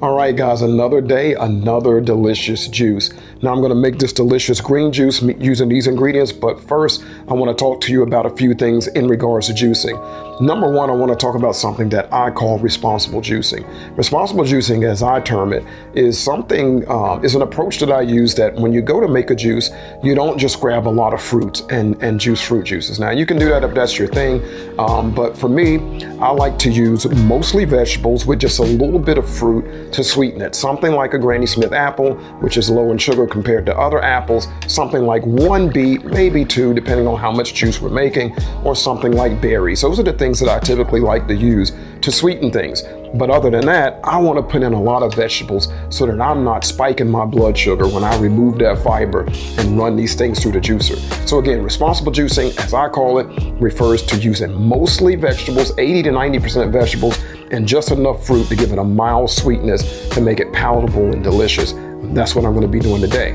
All right, guys, another day, another delicious juice. Now I'm going to make this delicious green juice using these ingredients, but first I want to talk to you about a few things in regards to juicing. Number one, I want to talk about something that I call responsible juicing. Responsible juicing, as I term it, is an approach that I use that when you go to make a juice, you don't just grab a lot of fruits and juice fruit juices. Now you can do that if that's your thing, but for me, I like to use mostly vegetables with just a little bit of fruit to sweeten it. Something like a Granny Smith apple, which is low in sugar compared to other apples, something like 1 beet, maybe 2, depending on how much juice we're making, or something like berries. Those are the things that I typically like to use to sweeten things. But other than that, I want to put in a lot of vegetables so that I'm not spiking my blood sugar when I remove that fiber and run these things through the juicer. So again, responsible juicing, as I call it, refers to using mostly vegetables, 80 to 90% vegetables, and just enough fruit to give it a mild sweetness to make it palatable and delicious. That's what I'm going to be doing today.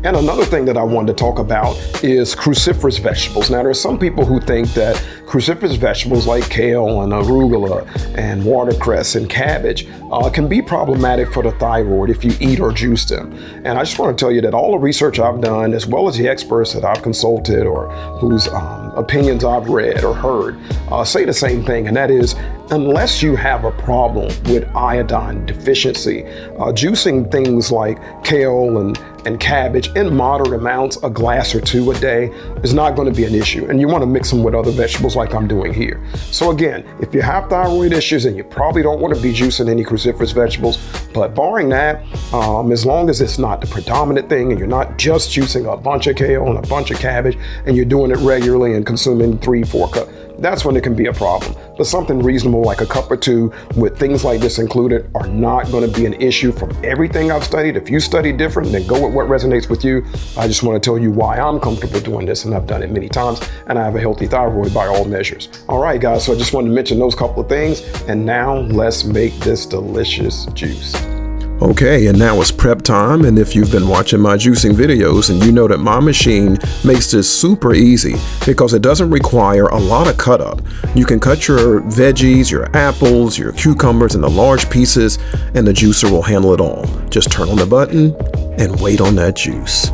And another thing that I wanted to talk about is cruciferous vegetables. Now, there's some people who think that cruciferous vegetables like kale and arugula and watercress and cabbage can be problematic for the thyroid if you eat or juice them. And I just want to tell you that all the research I've done, as well as the experts that I've consulted or whose opinions I've read or heard, say the same thing, and that is, unless you have a problem with iodine deficiency, juicing things like kale and cabbage in moderate amounts, a glass or 2 a day, is not going to be an issue. And you want to mix them with other vegetables like I'm doing here. So again, if you have thyroid issues, and you probably don't want to be juicing any cruciferous vegetables, but barring that, as long as it's not the predominant thing and you're not just juicing a bunch of kale and a bunch of cabbage and you're doing it regularly and consuming 3-4 cups, that's when it can be a problem. But something reasonable like a cup or 2 with things like this included are not going to be an issue from everything I've studied. If you study different, then go with what resonates with you. I just want to tell you why I'm comfortable doing this, and I've done it many times, and I have a healthy thyroid by all measures. All right, guys, so I just wanted to mention those couple of things, and now let's make this delicious juice. Okay, and now it's prep time, and if you've been watching my juicing videos, and you know that my machine makes this super easy because it doesn't require a lot of cut up. You can cut your veggies, your apples, your cucumbers into large pieces, and the juicer will handle it all. Just turn on the button and wait on that juice.